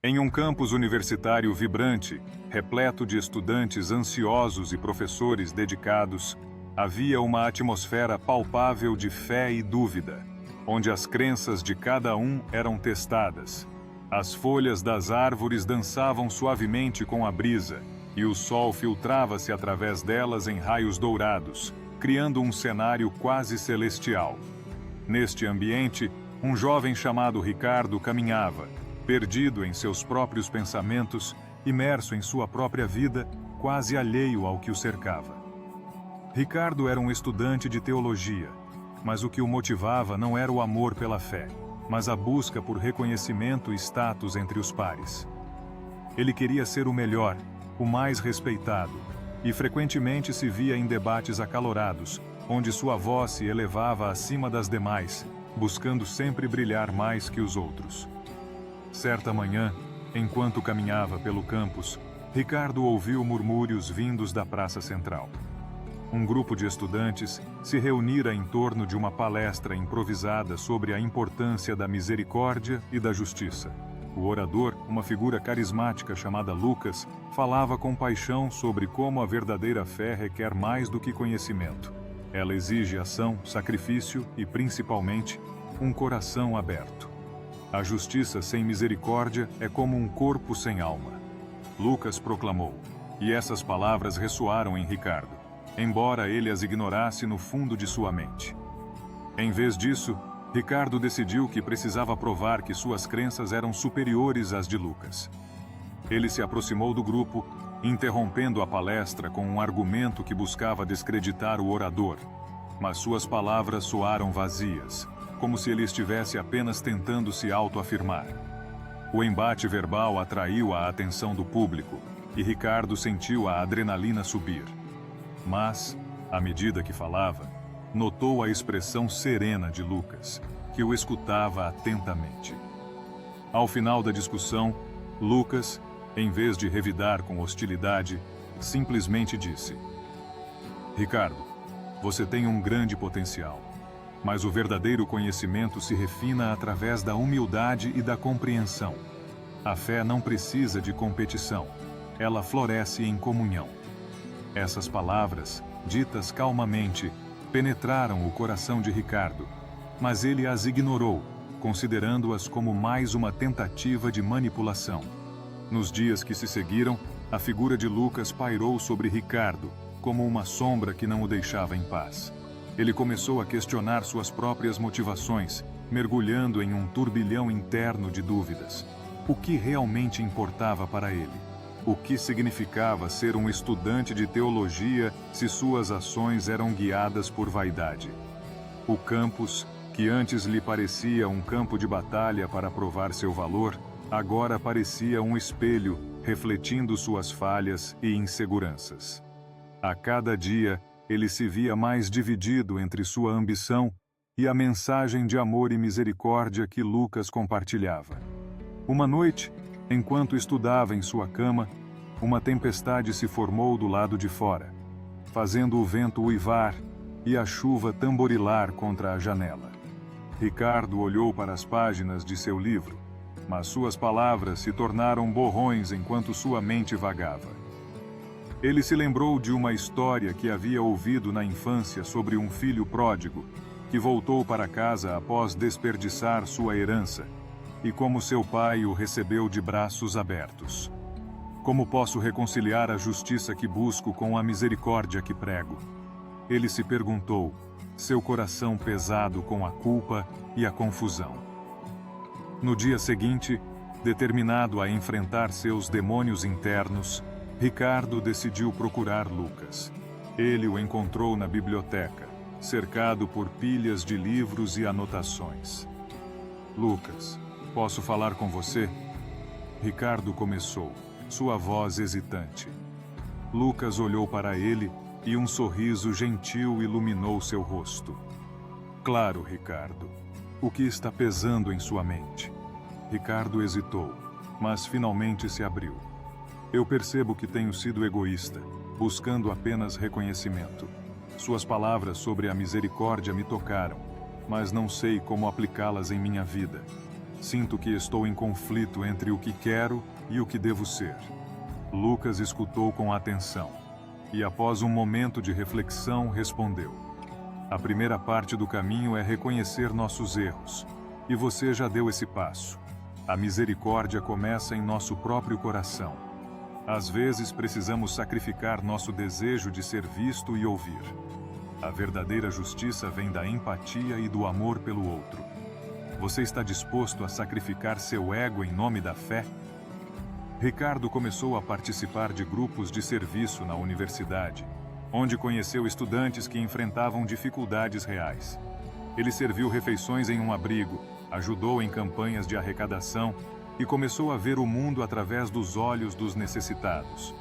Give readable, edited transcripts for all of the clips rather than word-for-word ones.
Em um campus universitário vibrante, repleto de estudantes ansiosos e professores dedicados, havia uma atmosfera palpável de fé e dúvida, onde as crenças de cada um eram testadas. As folhas das árvores dançavam suavemente com a brisa, e o sol filtrava-se através delas em raios dourados, criando um cenário quase celestial. Neste ambiente, um jovem chamado Ricardo caminhava, perdido em seus próprios pensamentos, imerso em sua própria vida, quase alheio ao que o cercava. Ricardo era um estudante de teologia, mas o que o motivava não era o amor pela fé, mas a busca por reconhecimento e status entre os pares. Ele queria ser o melhor, o mais respeitado, e frequentemente se via em debates acalorados, onde sua voz se elevava acima das demais, buscando sempre brilhar mais que os outros. Certa manhã, enquanto caminhava pelo campus, Ricardo ouviu murmúrios vindos da praça central. Um grupo de estudantes se reunira em torno de uma palestra improvisada sobre a importância da misericórdia e da justiça. O orador, uma figura carismática chamada Lucas, falava com paixão sobre como a verdadeira fé requer mais do que conhecimento. Ela exige ação, sacrifício e, principalmente, um coração aberto. A justiça sem misericórdia é como um corpo sem alma. Lucas proclamou, e essas palavras ressoaram em Ricardo, embora ele as ignorasse no fundo de sua mente. Em vez disso, Ricardo decidiu que precisava provar que suas crenças eram superiores às de Lucas. Ele se aproximou do grupo, interrompendo a palestra com um argumento que buscava descreditar o orador, mas suas palavras soaram vazias, como se ele estivesse apenas tentando se autoafirmar. O embate verbal atraiu a atenção do público, e Ricardo sentiu a adrenalina subir. Mas, à medida que falava, notou a expressão serena de Lucas, que o escutava atentamente. Ao final da discussão, Lucas, em vez de revidar com hostilidade, simplesmente disse: Ricardo, você tem um grande potencial, mas o verdadeiro conhecimento se refina através da humildade e da compreensão. A fé não precisa de competição, ela floresce em comunhão. Essas palavras, ditas calmamente, penetraram o coração de Ricardo, mas ele as ignorou, considerando-as como mais uma tentativa de manipulação. Nos dias que se seguiram, a figura de Lucas pairou sobre Ricardo, como uma sombra que não o deixava em paz. Ele começou a questionar suas próprias motivações, mergulhando em um turbilhão interno de dúvidas. O que realmente importava para ele? O que significava ser um estudante de teologia se suas ações eram guiadas por vaidade? O campus, que antes lhe parecia um campo de batalha para provar seu valor, agora parecia um espelho refletindo suas falhas e inseguranças. A cada dia, ele se via mais dividido entre sua ambição e a mensagem de amor e misericórdia que Lucas compartilhava. Uma noite, enquanto estudava em sua cama, uma tempestade se formou do lado de fora, fazendo o vento uivar e a chuva tamborilar contra a janela. Ricardo olhou para as páginas de seu livro, mas suas palavras se tornaram borrões enquanto sua mente vagava. Ele se lembrou de uma história que havia ouvido na infância sobre um filho pródigo, que voltou para casa após desperdiçar sua herança, e como seu pai o recebeu de braços abertos. Como posso reconciliar a justiça que busco com a misericórdia que prego? Ele se perguntou, seu coração pesado com a culpa e a confusão. No dia seguinte, determinado a enfrentar seus demônios internos, Ricardo decidiu procurar Lucas. Ele o encontrou na biblioteca, cercado por pilhas de livros e anotações. Lucas, posso falar com você? Ricardo começou, sua voz hesitante. Lucas olhou para ele e um sorriso gentil iluminou seu rosto. Claro, Ricardo. O que está pesando em sua mente? Ricardo hesitou, mas finalmente se abriu. Eu percebo que tenho sido egoísta, buscando apenas reconhecimento. Suas palavras sobre a misericórdia me tocaram, mas não sei como aplicá-las em minha vida. Sinto que estou em conflito entre o que quero e o que devo ser. Lucas escutou com atenção e, após um momento de reflexão, respondeu: a primeira parte do caminho é reconhecer nossos erros, e você já deu esse passo. A misericórdia começa em nosso próprio coração. Às vezes precisamos sacrificar nosso desejo de ser visto e ouvir. A verdadeira justiça vem da empatia e do amor pelo outro. Você está disposto a sacrificar seu ego em nome da fé? Ricardo começou a participar de grupos de serviço na universidade, onde conheceu estudantes que enfrentavam dificuldades reais. Ele serviu refeições em um abrigo, ajudou em campanhas de arrecadação e começou a ver o mundo através dos olhos dos necessitados.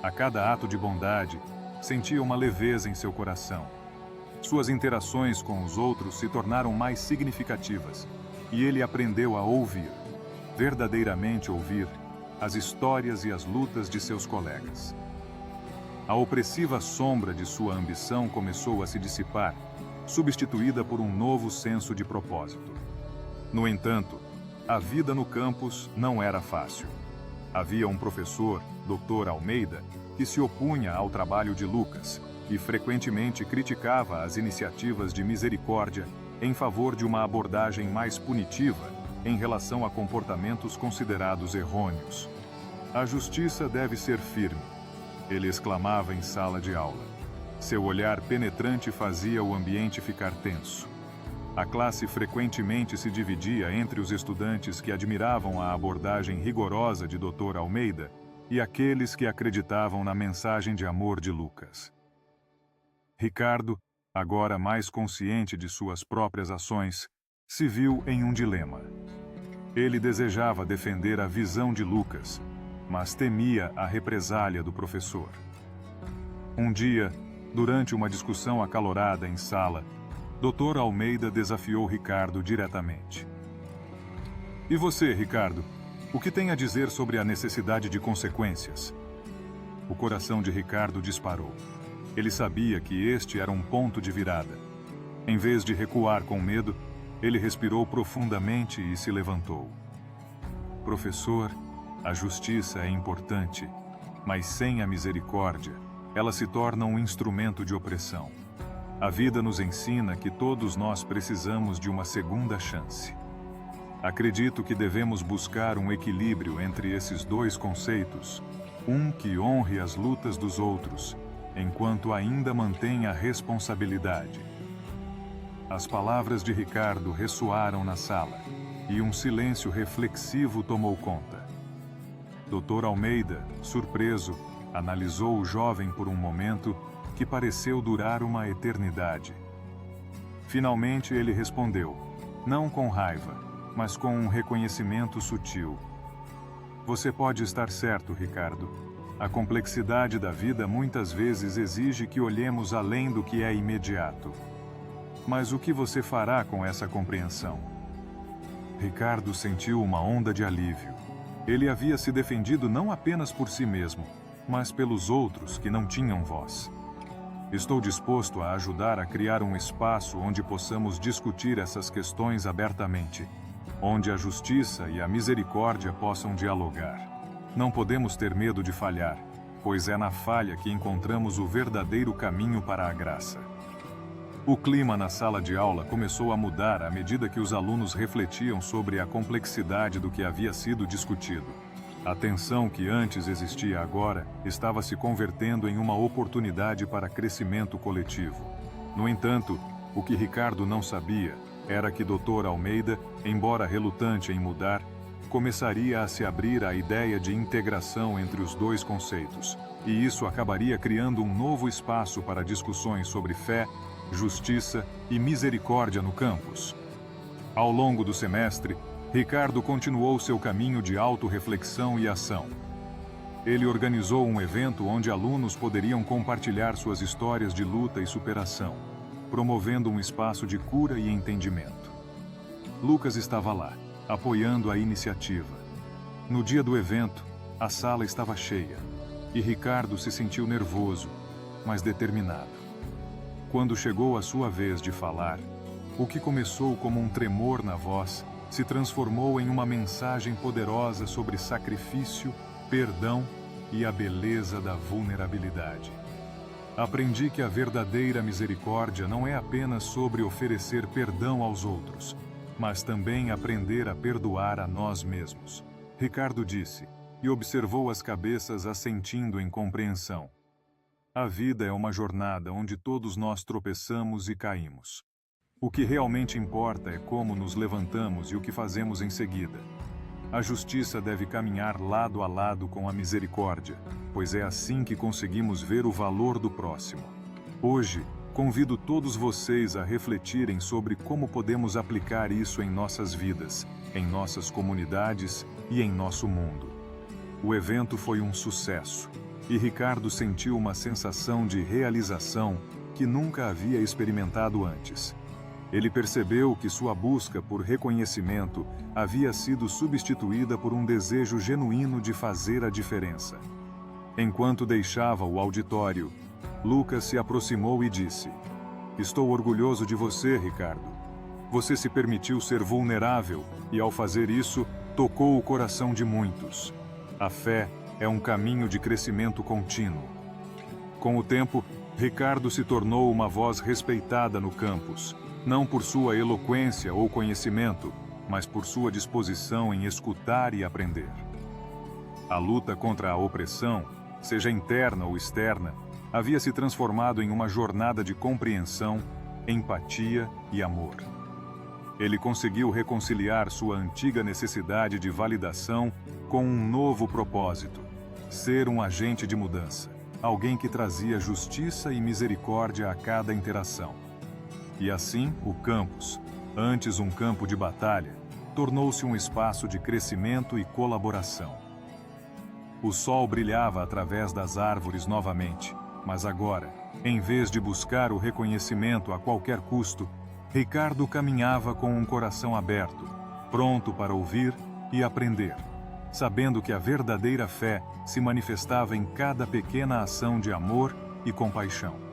A cada ato de bondade, sentia uma leveza em seu coração. Suas interações com os outros se tornaram mais significativas, e ele aprendeu a ouvir, verdadeiramente ouvir, as histórias e as lutas de seus colegas. A opressiva sombra de sua ambição começou a se dissipar, substituída por um novo senso de propósito. No entanto, a vida no campus não era fácil. Havia um professor, Dr. Almeida, que se opunha ao trabalho de Lucas e frequentemente criticava as iniciativas de misericórdia em favor de uma abordagem mais punitiva em relação a comportamentos considerados errôneos. A justiça deve ser firme, ele exclamava em sala de aula. Seu olhar penetrante fazia o ambiente ficar tenso. A classe frequentemente se dividia entre os estudantes que admiravam a abordagem rigorosa de Dr. Almeida e aqueles que acreditavam na mensagem de amor de Lucas. Ricardo, agora mais consciente de suas próprias ações, se viu em um dilema. Ele desejava defender a visão de Lucas, mas temia a represália do professor. Um dia, durante uma discussão acalorada em sala, Dr. Almeida desafiou Ricardo diretamente. E você, Ricardo, o que tem a dizer sobre a necessidade de consequências? O coração de Ricardo disparou. Ele sabia que este era um ponto de virada. Em vez de recuar com medo, ele respirou profundamente e se levantou. Professor, a justiça é importante, mas sem a misericórdia, ela se torna um instrumento de opressão. A vida nos ensina que todos nós precisamos de uma segunda chance. Acredito que devemos buscar um equilíbrio entre esses dois conceitos, um que honre as lutas dos outros, enquanto ainda mantenha a responsabilidade. As palavras de Ricardo ressoaram na sala, e um silêncio reflexivo tomou conta. Dr. Almeida, surpreso, analisou o jovem por um momento que pareceu durar uma eternidade. Finalmente ele respondeu, não com raiva, mas com um reconhecimento sutil. Você pode estar certo, Ricardo. A complexidade da vida muitas vezes exige que olhemos além do que é imediato. Mas o que você fará com essa compreensão? Ricardo sentiu uma onda de alívio. Ele havia se defendido não apenas por si mesmo, mas pelos outros que não tinham voz. Estou disposto a ajudar a criar um espaço onde possamos discutir essas questões abertamente, onde a justiça e a misericórdia possam dialogar. Não podemos ter medo de falhar, pois é na falha que encontramos o verdadeiro caminho para a graça. O clima na sala de aula começou a mudar à medida que os alunos refletiam sobre a complexidade do que havia sido discutido. A tensão que antes existia agora estava se convertendo em uma oportunidade para crescimento coletivo. No entanto, o que Ricardo não sabia era que Dr. Almeida, embora relutante em mudar, começaria a se abrir à ideia de integração entre os dois conceitos, e isso acabaria criando um novo espaço para discussões sobre fé, justiça e misericórdia no campus. Ao longo do semestre, Ricardo continuou seu caminho de autorreflexão e ação. Ele organizou um evento onde alunos poderiam compartilhar suas histórias de luta e superação, promovendo um espaço de cura e entendimento. Lucas estava lá, apoiando a iniciativa. No dia do evento, a sala estava cheia, e Ricardo se sentiu nervoso, mas determinado. Quando chegou a sua vez de falar, o que começou como um tremor na voz se transformou em uma mensagem poderosa sobre sacrifício, perdão e a beleza da vulnerabilidade. Aprendi que a verdadeira misericórdia não é apenas sobre oferecer perdão aos outros, mas também aprender a perdoar a nós mesmos. Ricardo disse, e observou as cabeças assentindo em compreensão. A vida é uma jornada onde todos nós tropeçamos e caímos. O que realmente importa é como nos levantamos e o que fazemos em seguida. A justiça deve caminhar lado a lado com a misericórdia, pois é assim que conseguimos ver o valor do próximo. Hoje, convido todos vocês a refletirem sobre como podemos aplicar isso em nossas vidas, em nossas comunidades e em nosso mundo. O evento foi um sucesso, e Ricardo sentiu uma sensação de realização que nunca havia experimentado antes. Ele percebeu que sua busca por reconhecimento havia sido substituída por um desejo genuíno de fazer a diferença. Enquanto deixava o auditório, Lucas se aproximou e disse: "Estou orgulhoso de você, Ricardo. Você se permitiu ser vulnerável e, ao fazer isso, tocou o coração de muitos. A fé é um caminho de crescimento contínuo." Com o tempo, Ricardo se tornou uma voz respeitada no campus, não por sua eloquência ou conhecimento, mas por sua disposição em escutar e aprender. A luta contra a opressão, seja interna ou externa, havia se transformado em uma jornada de compreensão, empatia e amor. Ele conseguiu reconciliar sua antiga necessidade de validação com um novo propósito: ser um agente de mudança, alguém que trazia justiça e misericórdia a cada interação. E assim, o campus, antes um campo de batalha, tornou-se um espaço de crescimento e colaboração. O sol brilhava através das árvores novamente, mas agora, em vez de buscar o reconhecimento a qualquer custo, Ricardo caminhava com um coração aberto, pronto para ouvir e aprender, sabendo que a verdadeira fé se manifestava em cada pequena ação de amor e compaixão.